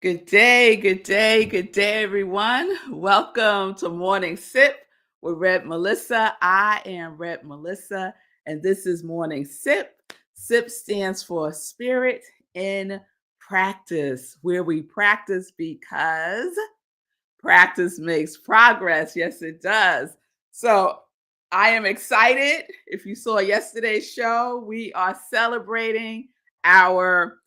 Good day, everyone. Welcome to Morning Sip with Red Melissa. I am Red Melissa, and this is Morning Sip. SIP stands for Spirit in Practice, where we practice because practice makes progress. Yes, it does. So I am excited. If you saw yesterday's show, we are celebrating our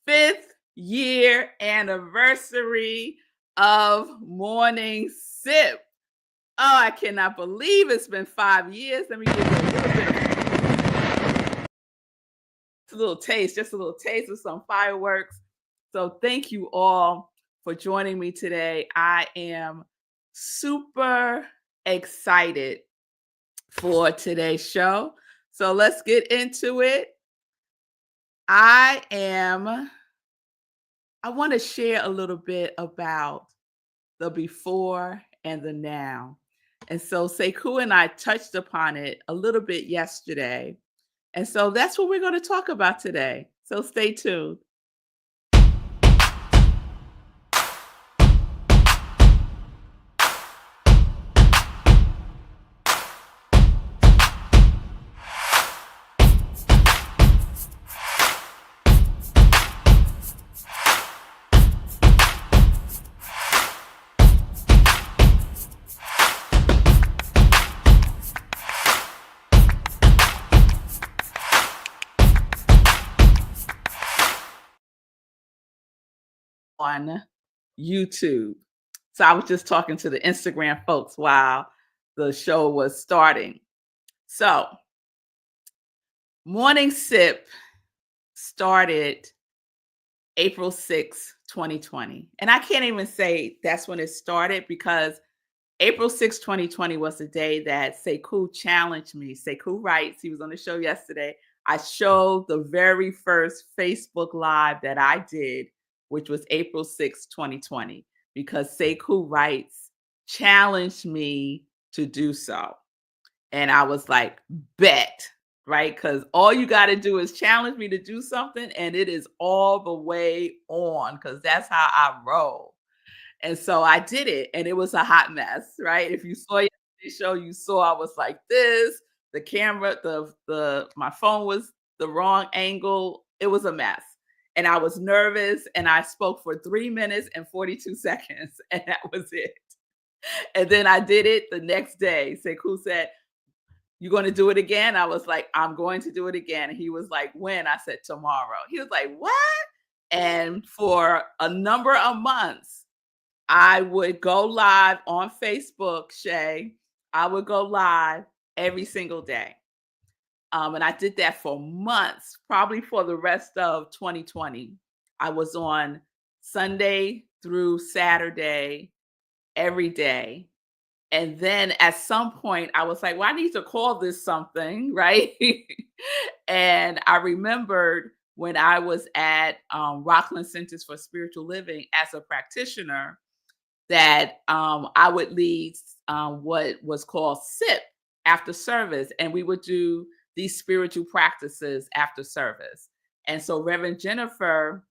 fifth year anniversary of Morning Sip. Oh, I cannot believe it's been 5 years. Let me give you a little taste, just a little taste of some fireworks. So thank you all for joining me today. I am super excited for today's show. So let's get into it. I want to share a little bit about the before and the now. And so Sekou and I touched upon it a little bit yesterday. And so that's what we're going to talk about today. So stay tuned. On YouTube. So I was just talking to the Instagram folks while the show was starting. So Morning Sip started April 6, 2020. And I can't even say that's when it started because April 6, 2020 was the day that Sekou challenged me. Sekou Writes, he was on the show yesterday. I showed the very first Facebook Live that I did, which was April 6, 2020, because Sekou Writes challenged me to do so. And I was like, bet, right? Because all you got to do is challenge me to do something, and it is all the way on, because that's how I roll. And so I did it, and it was a hot mess, right? If you saw yesterday's show, you saw I was like this. The camera, the my phone was the wrong angle. It was a mess. And I was nervous, and I spoke for 3 minutes and 42 seconds, and that was it. And then I did it the next day. Sekou said, "You going to do it again?" I was like, "I'm going to do it again." And he was like, "When?" I said, "Tomorrow." He was like, "What?" And for a number of months, I would go live on Facebook, Shay. I would go live every single day. And I did that for months, probably for the rest of 2020. I was on Sunday through Saturday every day. And then at some point, I was like, well, I need to call this something, right? And I remembered when I was at Rockland Centers for Spiritual Living as a practitioner, that I would lead what was called SIP after service, and we would do these spiritual practices after service. And so Reverend Jennifer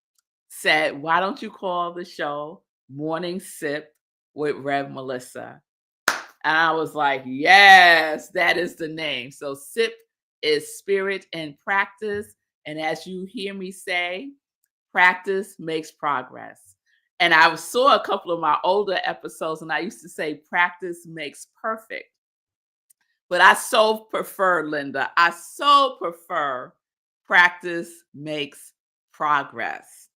said, "Why don't you call the show Morning Sip with Rev Melissa?" And I was like, "Yes, that is the name." So SIP is spirit and practice, and as you hear me say, practice makes progress. And I saw a couple of my older episodes, and I used to say practice makes perfect. But I so prefer, Linda, I so prefer practice makes progress.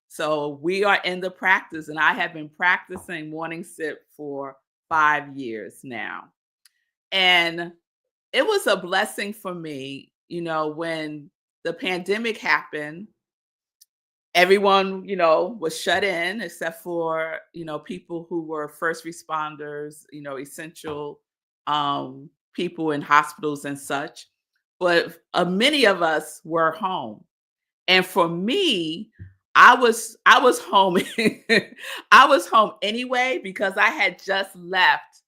So we are in the practice, and I have been practicing Morning Sip for 5 years now. And it was a blessing for me, when the pandemic happened. Everyone, was shut in except for, people who were first responders, essential people in hospitals and such. But many of us were home. And for me, I was home. I was home anyway because I had just left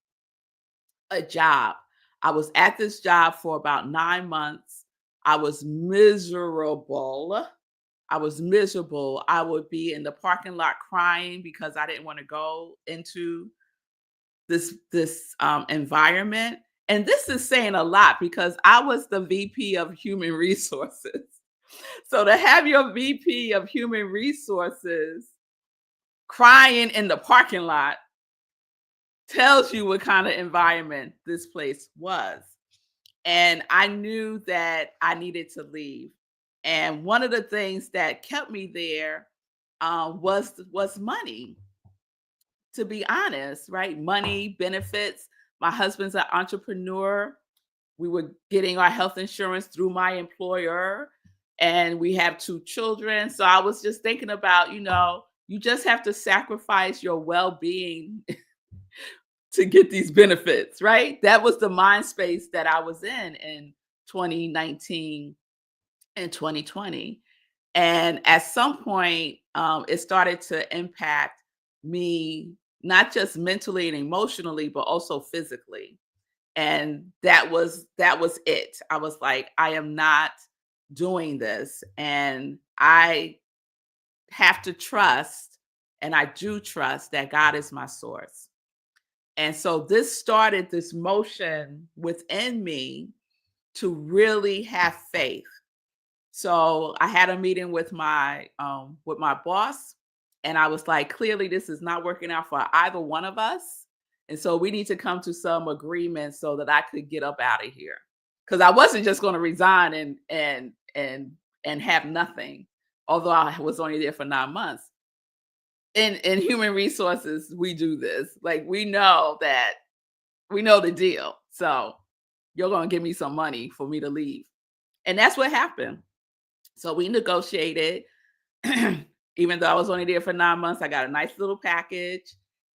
a job. I was at this job for about 9 months. I was miserable. I was miserable. I would be in the parking lot crying because I didn't want to go into this environment. And this is saying a lot because I was the VP of human resources. So to have your VP of human resources crying in the parking lot tells you what kind of environment this place was. And I knew that I needed to leave. And one of the things that kept me there was money. To be honest, right? Money, benefits. My husband's an entrepreneur. We were getting our health insurance through my employer, and we have two children. So I was just thinking about, you just have to sacrifice your well-being to get these benefits, right? That was the mind space that I was in 2019 and 2020. And at some point, it started to impact me, not just mentally and emotionally, but also physically. And that was it. I was like, I am not doing this. And I have to trust, and I do trust that God is my source. And so this started this motion within me to really have faith. So I had a meeting with my boss, and I was like, clearly this is not working out for either one of us. And so we need to come to some agreement so that I could get up out of here. Because I wasn't just going to resign and have nothing, although I was only there for 9 months. In human resources, we do this. Like we know the deal. So you're gonna give me some money for me to leave. And that's what happened. So we negotiated. Even though I was only there for 9 months, I got a nice little package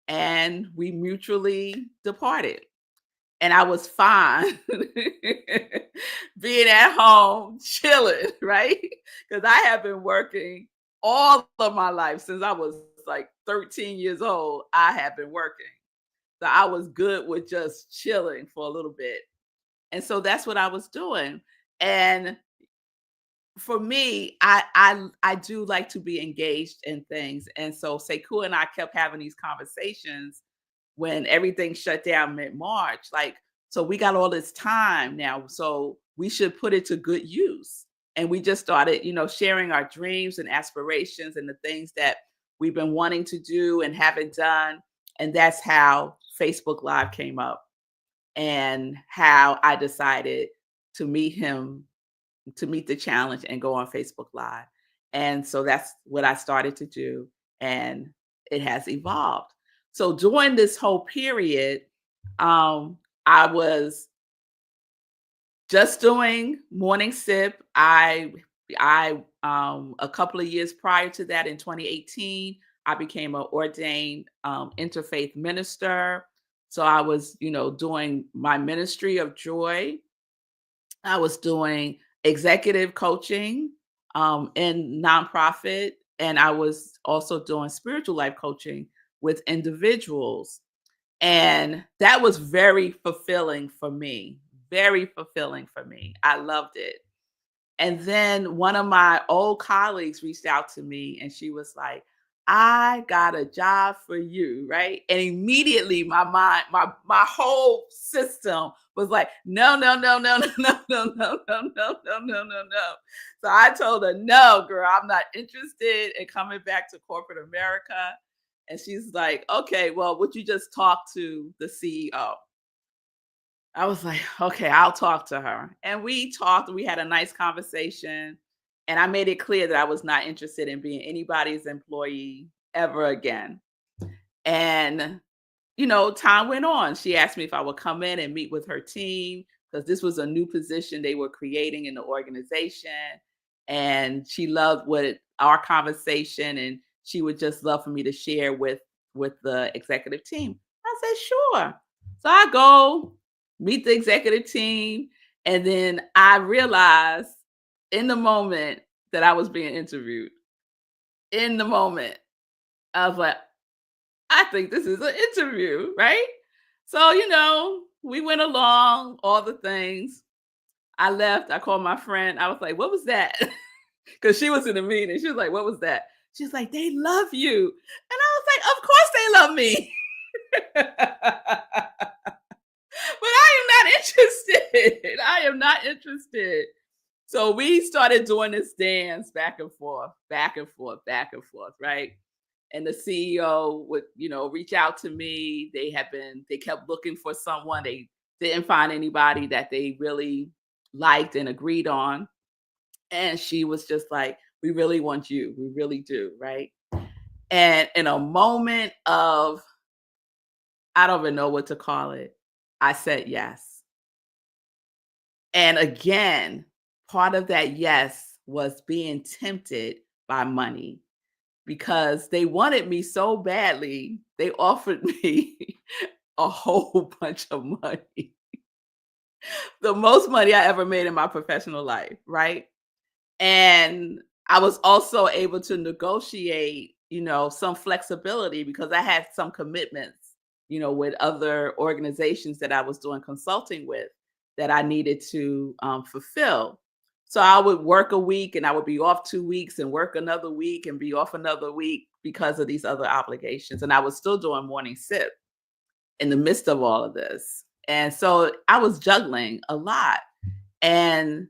and we mutually departed. And I was fine being at home, chilling, right? Because I have been working all of my life since I was like 13 years old. I have been working. So I was good with just chilling for a little bit. And so that's what I was doing. And for me, I do like to be engaged in things. And so Sekou and I kept having these conversations when everything shut down mid-March. Like, so we got all this time now. So we should put it to good use. And we just started, sharing our dreams and aspirations and the things that we've been wanting to do and haven't done. And that's how Facebook Live came up and how I decided to meet him, to meet the challenge and go on Facebook Live. And so that's what I started to do. And it has evolved. So during this whole period, I was just doing morning sip. I a couple of years prior to that, in 2018, I became an ordained interfaith minister. So I was, doing my ministry of joy. I was doing executive coaching in nonprofit, and I was also doing spiritual life coaching with individuals. And that was very fulfilling for me, very fulfilling for me. I loved it. And then one of my old colleagues reached out to me and she was like, I got a job for you, right? And immediately my mind, my whole system was like, no, no, no, no, no, no, no, no, no, no, no, no, no, no. So I told her, no, girl, I'm not interested in coming back to corporate America. And she's like, okay, well, would you just talk to the CEO? I was like, okay, I'll talk to her. And we talked, we had a nice conversation. And I made it clear that I was not interested in being anybody's employee ever again. And, time went on. She asked me if I would come in and meet with her team because this was a new position they were creating in the organization. And she loved what our conversation, and she would just love for me to share with the executive team. I said, sure. So I go meet the executive team. And then I realized in the moment that I was being interviewed, in the moment, I was like, I think this is an interview, right? So, we went along, all the things. I left, I called my friend. I was like, what was that? Because she was in the meeting. She was like, what was that? She's like, they love you. And I was like, of course they love me. But I am not interested. I am not interested. So we started doing this dance back and forth, back and forth, back and forth, right? And the CEO would, reach out to me. They kept looking for someone. They didn't find anybody that they really liked and agreed on. And she was just like, we really want you. We really do, right? And in a moment of, I don't even know what to call it, I said yes. And again, part of that yes was being tempted by money because they wanted me so badly. They offered me a whole bunch of money, the most money I ever made in my professional life, right? And I was also able to negotiate, some flexibility because I had some commitments, with other organizations that I was doing consulting with that I needed to fulfill. So I would work a week and I would be off 2 weeks and work another week and be off another week because of these other obligations. And I was still doing morning sip in the midst of all of this. And so I was juggling a lot. And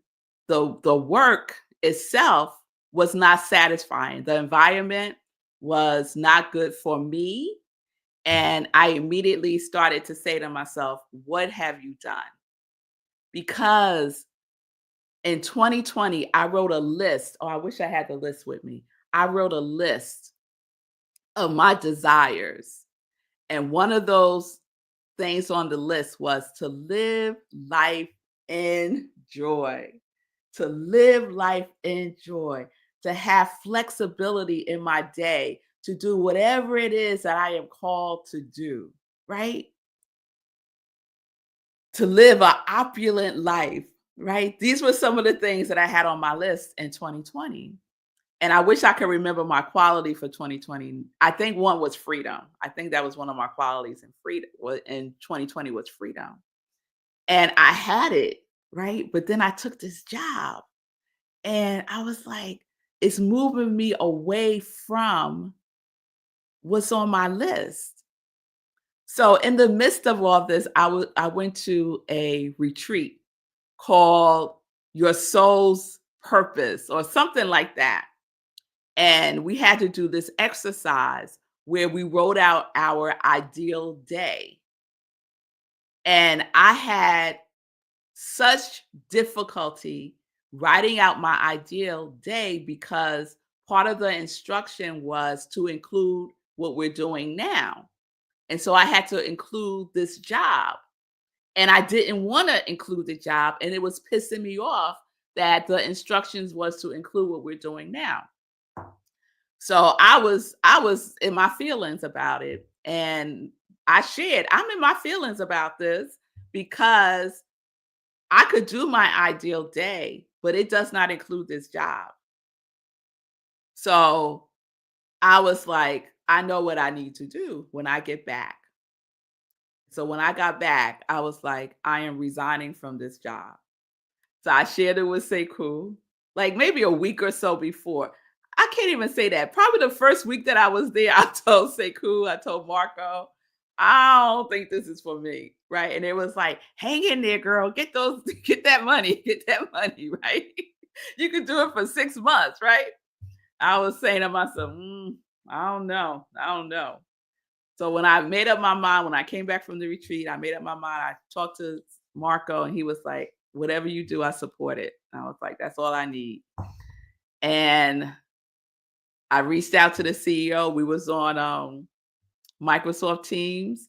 the work itself was not satisfying. The environment was not good for me. And I immediately started to say to myself, what have you done? Because in 2020, I wrote a list. Oh, I wish I had the list with me. I wrote a list of my desires. And one of those things on the list was to live life in joy, to live life in joy, to have flexibility in my day, to do whatever it is that I am called to do, right? To live an opulent life, right? These were some of the things that I had on my list in 2020. And I wish I could remember my quality for 2020. I think one was freedom. I think that was one of my qualities in freedom in 2020 was freedom. And I had it, right? But then I took this job and I was like, it's moving me away from what's on my list. So in the midst of all this, I went to a retreat called Your Soul's Purpose or something like that. And we had to do this exercise where we wrote out our ideal day. And I had such difficulty writing out my ideal day because part of the instruction was to include what we're doing now. And so I had to include this job. And I didn't want to include the job. And it was pissing me off that the instructions was to include what we're doing now. So I was in my feelings about it. And I shared, I'm in my feelings about this because I could do my ideal day, but it does not include this job. So I was like, I know what I need to do when I get back. So when I got back, I was like, I am resigning from this job. So I shared it with Sekou, like maybe a week or so before. I can't even say that. Probably the first week that I was there, I told Sekou, I told Marco, I don't think this is for me. Right. And it was like, hang in there, girl. Get that money, get that money, right? You could do it for 6 months, right? I was saying to myself, I don't know. I don't know. So when I made up my mind, when I came back from the retreat, I made up my mind. I talked to Marco and he was like, whatever you do, I support it. And I was like, that's all I need. And I reached out to the CEO. We was on Microsoft Teams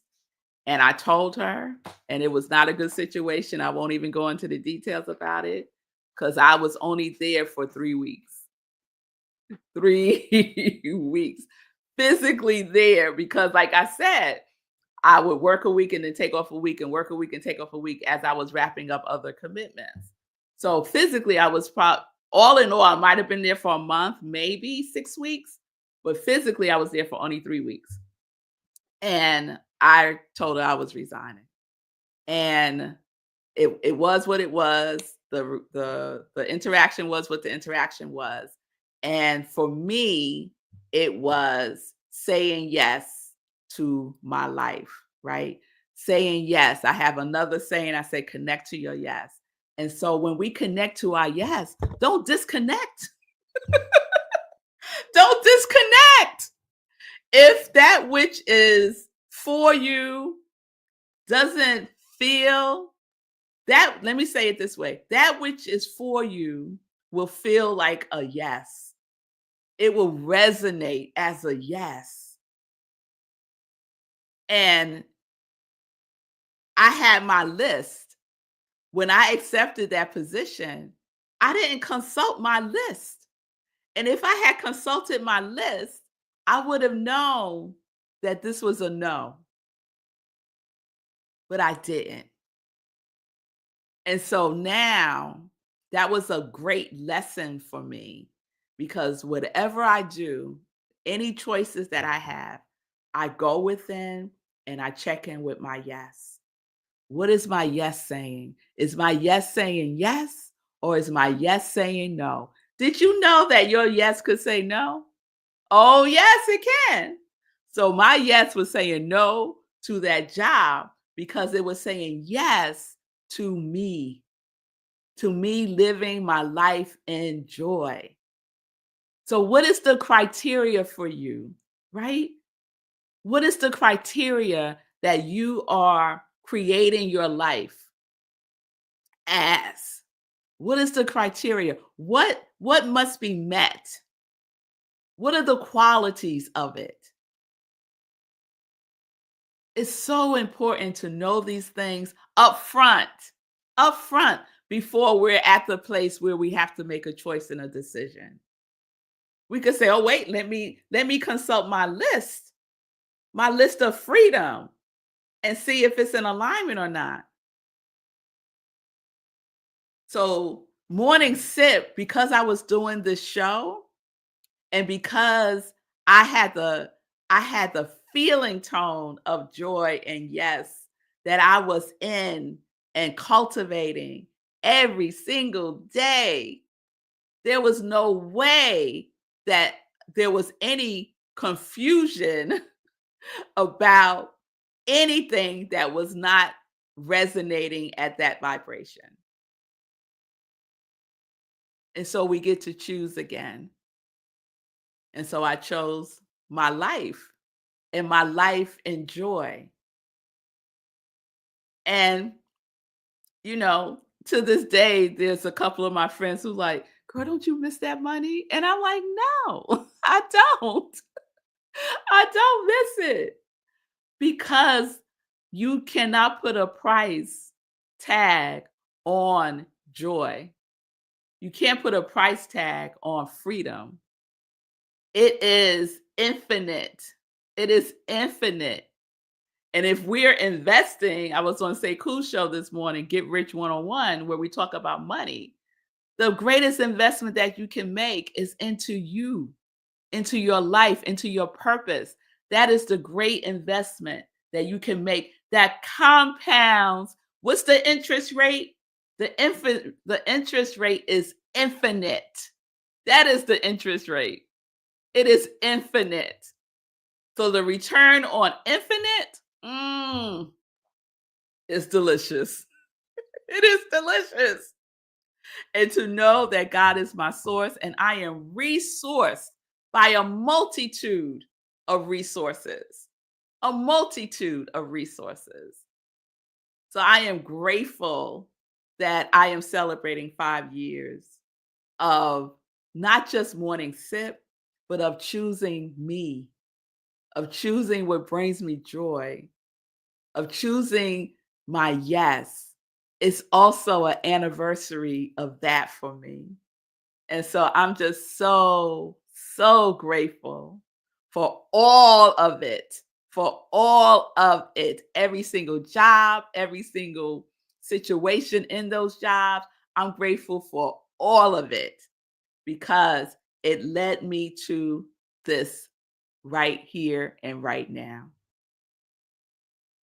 and I told her, and it was not a good situation. I won't even go into the details about it because I was only there for 3 weeks. 3 weeks physically there because like I said, I would work a week and then take off a week and work a week and take off a week as I was wrapping up other commitments. So physically, I was all in all, I might have been there for a month, maybe 6 weeks, but physically, I was there for only 3 weeks. And I told her I was resigning. And it was what it was. The interaction was what the interaction was. And for me, it was saying yes to my life, right? Saying yes. I have another saying, I say, connect to your yes. And so when we connect to our yes, don't disconnect. Don't disconnect. If that which is for you doesn't feel that, let me say it this way, that which is for you will feel like a yes. It will resonate as a yes. And I had my list. When I accepted that position, I didn't consult my list. And if I had consulted my list, I would have known that this was a no, but I didn't. And so now that was a great lesson for me because whatever I do, any choices that I have, I go within and I check in with my yes. What is my yes saying? Is my yes saying yes or is my yes saying no? Did you know that your yes could say no? Oh, yes, it can. So my yes was saying no to that job because it was saying yes to me living my life in joy. So, what is the criteria for you, right? What is the criteria that you are creating your life as? What is the criteria? What must be met? What are the qualities of it? It's so important to know these things up front before we're at the place where we have to make a choice and a decision. We could say, "Oh, wait, let me consult my list of freedom, and see if it's in alignment or not." So, morning sip, because I was doing this show, and because I had the I had the feeling tone of joy and yes that I was in and cultivating every single day. There was no way that there was any confusion about anything that was not resonating at that vibration. And so we get to choose again. And so I chose my life and my life in joy. And, to this day, there's a couple of my friends who like, girl, don't you miss that money? And I'm like, no, I don't. I don't miss it because you cannot put a price tag on joy. You can't put a price tag on freedom. It is infinite. It is infinite. And if we're investing, I was on Sekou's show this morning, Get Rich 101, where we talk about money. The greatest investment that you can make is into you, into your life, into your purpose. That is the great investment that you can make that compounds. What's the interest rate? The interest rate is infinite. That is the interest rate. It is infinite. So the return on infinite is delicious. It is delicious. And to know that God is my source and I am resourced by a multitude of resources, a multitude of resources. So I am grateful that I am celebrating 5 years of not just morning sip, but of choosing me, of choosing what brings me joy, of choosing my yes. It's also an anniversary of that for me. And so I'm just so, so grateful for all of it, for all of it. Every single job, every single situation in those jobs. I'm grateful for all of it because it led me to this right here and right now.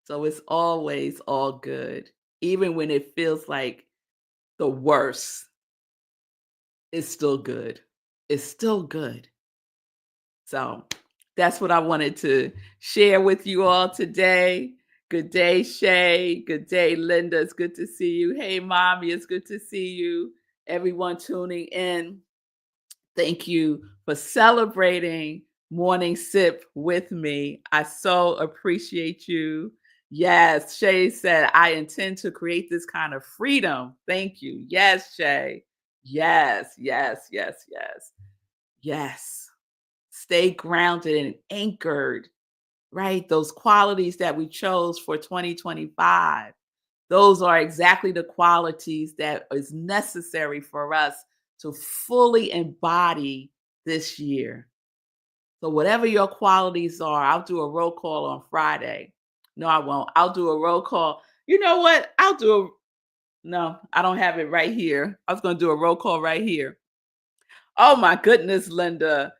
So it's always all good, even when it feels like the worst, it's still good. is still good. So that's what I wanted to share with you all today. Good day, Shay. Good day, Linda. It's good to see you. Hey, Mommy. It's good to see you. Everyone tuning in. Thank you for celebrating Morning Sip with me. I so appreciate you. Yes, Shay said, I intend to create this kind of freedom. Thank you. Yes, Shay. Yes, yes, yes, yes, yes. Stay grounded and anchored, right? Those qualities that we chose for 2025. Those are exactly the qualities that is necessary for us to fully embody this year. So whatever your qualities are, I'll do a roll call on Friday. No, I won't. I'll do a roll call. You know what? No, I don't have it right here. I was going to do a roll call right here. Oh my goodness, Linda.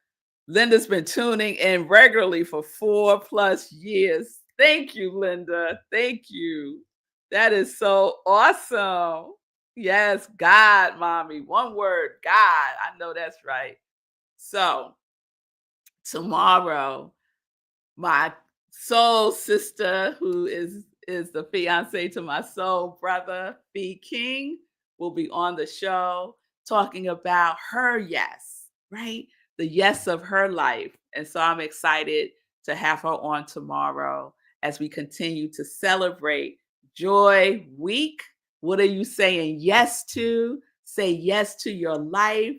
Linda's been tuning in regularly for 4+ years. Thank you, Linda. Thank you. That is so awesome. Yes, God, mommy. One word, God. I know that's right. So, tomorrow, my soul sister, who is the fiance to my soul brother, B King, will be on the show talking about her yes, right? The yes of her life. And so I'm excited to have her on tomorrow as we continue to celebrate Joy Week. What are you saying yes to? Say yes to your life.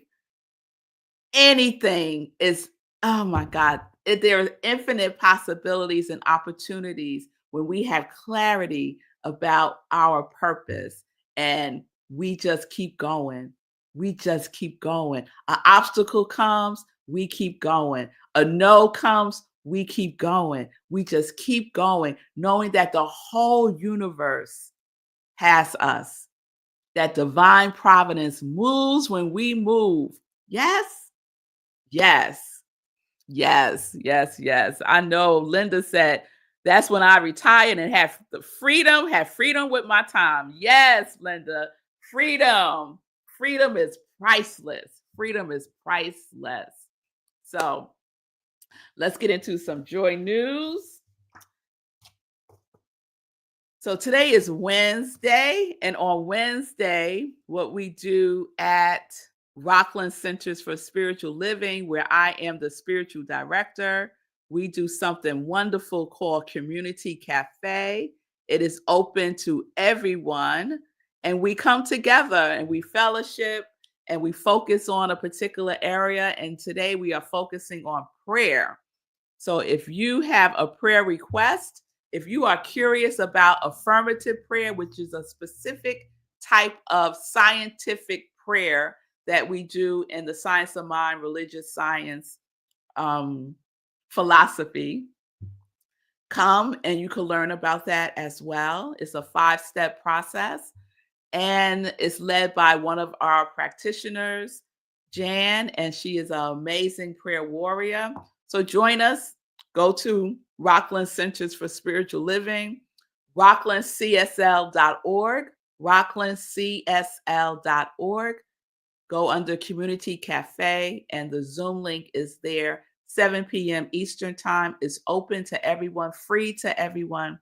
Anything is, oh my God, there are infinite possibilities and opportunities when we have clarity about our purpose and we just keep going. We just keep going. An obstacle comes, we keep going. A no comes, we keep going. We just keep going, knowing that the whole universe has us, that divine providence moves when we move. Yes? Yes. Yes, yes, yes. I know Linda said, that's when I retired and have freedom with my time. Yes, Linda, freedom. Freedom is priceless. Freedom is priceless. So let's get into some joy news. So today is Wednesday, and on Wednesday, what we do at Rockland Centers for Spiritual Living, where I am the spiritual director, we do something wonderful called Community Cafe. It is open to everyone, and we come together and we fellowship and we focus on a particular area. And today we are focusing on prayer. So if you have a prayer request, if you are curious about affirmative prayer, which is a specific type of scientific prayer that we do in the science of mind, religious science, philosophy, come and you can learn about that as well. It's a 5-step process and it's led by one of our practitioners, Jan, and she is an amazing prayer warrior. So join us. Go to Rockland Centers for Spiritual Living, rocklandcsl.org, rocklandcsl.org. Go under Community Cafe, and the Zoom link is there. 7 p.m. Eastern Time is open to everyone, free to everyone.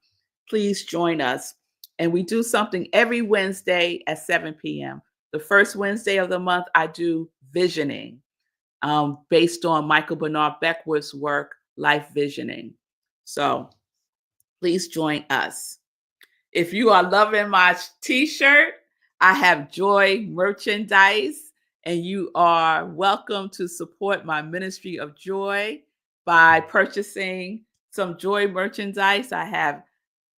Please join us. And we do something every Wednesday at 7 p.m. The first Wednesday of the month, I do visioning based on Michael Bernard Beckwith's work, Life Visioning. So please join us. If you are loving my t-shirt, I have Joy merchandise, and you are welcome to support my ministry of joy by purchasing some Joy merchandise. I have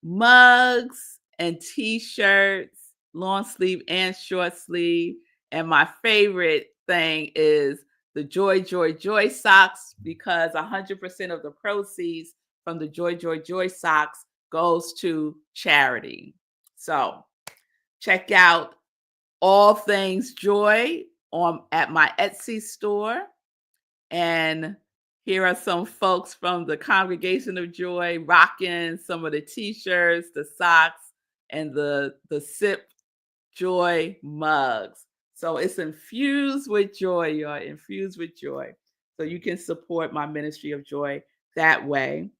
mugs and t-shirts, long sleeve and short sleeve. And my favorite thing is the Joy, Joy, Joy socks, because 100% of the proceeds from the Joy, Joy, Joy socks goes to charity. So check out all things joy at my Etsy store. And here are some folks from the Congregation of Joy rocking some of the t-shirts, the socks, and the Sip Joy mugs. So it's infused with joy, y'all, infused with joy. So you can support my ministry of joy that way.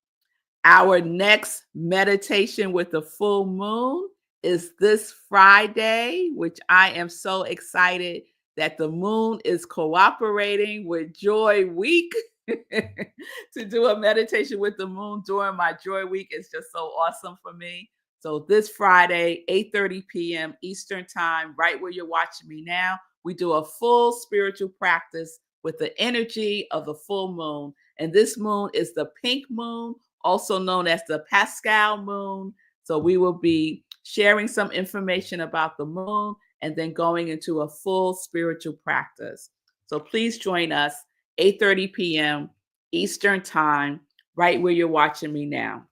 Our next meditation with the full moon is this Friday, which I am so excited that the moon is cooperating with Joy Week to do a meditation with the moon during my Joy Week. It's just so awesome for me. So this Friday, 8:30 p.m. Eastern Time, right where you're watching me now, we do a full spiritual practice with the energy of the full moon. And this moon is the pink moon, also known as the Pascal moon. So we will be sharing some information about the moon and then going into a full spiritual practice. So please join us 8:30 p.m. Eastern Time, right where you're watching me now.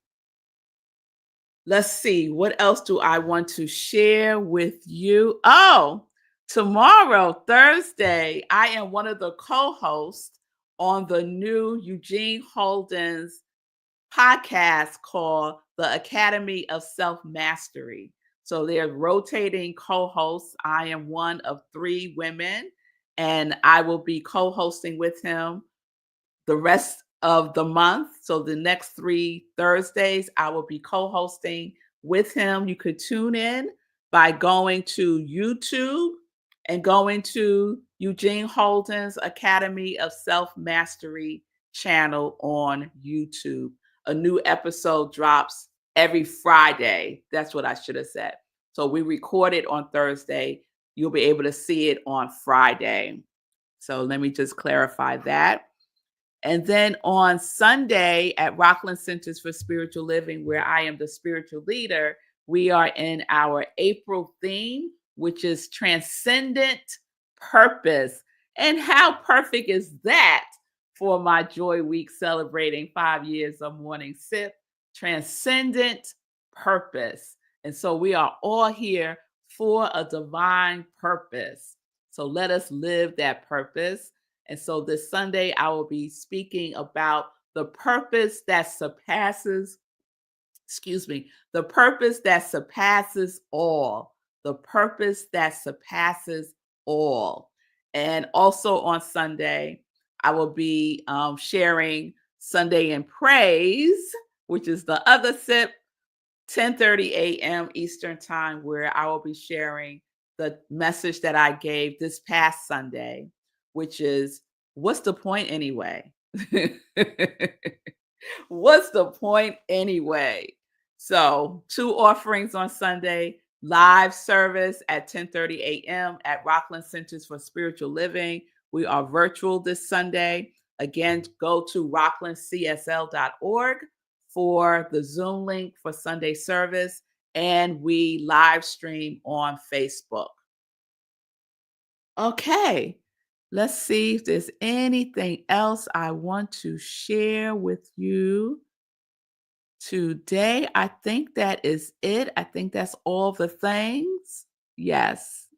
Let's see, what else do I want to share with you? Oh, tomorrow, Thursday, I am one of the co-hosts on the new Eugene Holden's podcast called The Academy of Self Mastery. So they're rotating co hosts. I am one of three women, and I will be co hosting with him the rest of the month. So the next 3 Thursdays, I will be co-hosting with him. You could tune in by going to YouTube and going to Eugene Holden's Academy of Self-Mastery channel on YouTube. A new episode drops every Friday. That's what I should have said. So we record it on Thursday. You'll be able to see it on Friday. So let me just clarify that. And then on Sunday at Rockland Centers for Spiritual Living, where I am the spiritual leader, we are in our April theme, which is transcendent purpose. And how perfect is that for my Joy Week celebrating 5 years of Morning Sip? Transcendent purpose. And so we are all here for a divine purpose. So let us live that purpose. And so this Sunday, I will be speaking about the purpose that surpasses, the purpose that surpasses all, the purpose that surpasses all. And also on Sunday, I will be sharing Sunday in Praise, which is the other sip, 10:30 a.m. Eastern Time, where I will be sharing the message that I gave this past Sunday, which is, what's the point anyway? What's the point anyway? So 2 offerings on Sunday, live service at 10:30 a.m. at Rockland Centers for Spiritual Living. We are virtual this Sunday. Again, go to rocklandcsl.org for the Zoom link for Sunday service, and we live stream on Facebook. Okay, let's see if there's anything else I want to share with you today. I think that is it. I think that's all the things. Yes.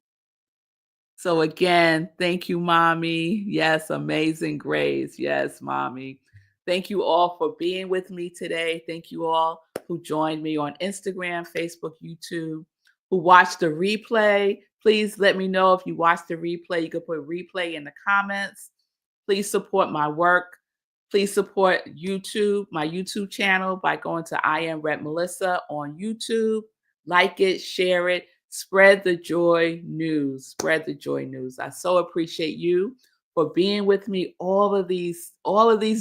So again, thank you, Mommy. Yes, amazing grace. Yes, Mommy. Thank you all for being with me today. Thank you all who joined me on Instagram, Facebook, YouTube, who watched the replay. Please let me know if you watched the replay. You can put replay in the comments. Please support my work. Please support YouTube, my YouTube channel, by going to I Am Red Melissa on YouTube. Like it, share it. Spread the joy news. Spread the joy news. I so appreciate you for being with me all of these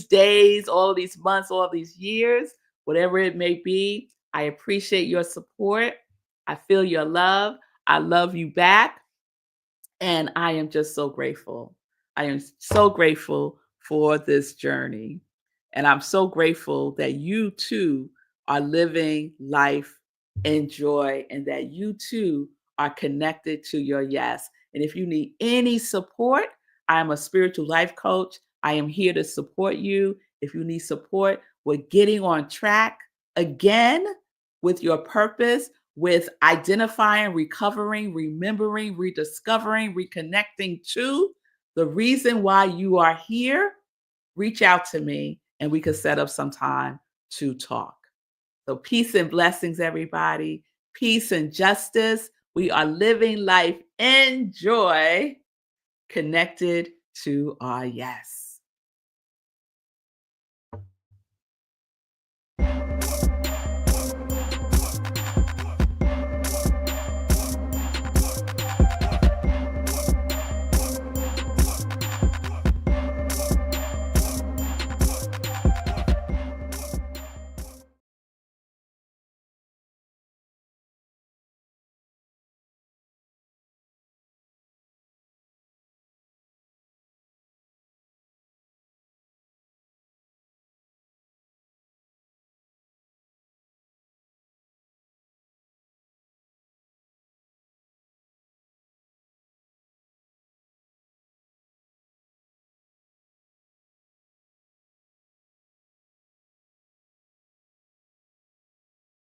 days, all of these months, all of these years, whatever it may be. I appreciate your support. I feel your love. I love you back. And I am just so grateful. I am so grateful for this journey. And I'm so grateful that you too are living life in joy and that you too are connected to your yes. And if you need any support, I am a spiritual life coach. I am here to support you. If you need support with getting on track again with your purpose, with identifying, recovering, remembering, rediscovering, reconnecting to the reason why you are here, reach out to me and we could set up some time to talk. So peace and blessings, everybody. Peace and justice. We are living life in joy, connected to our yes.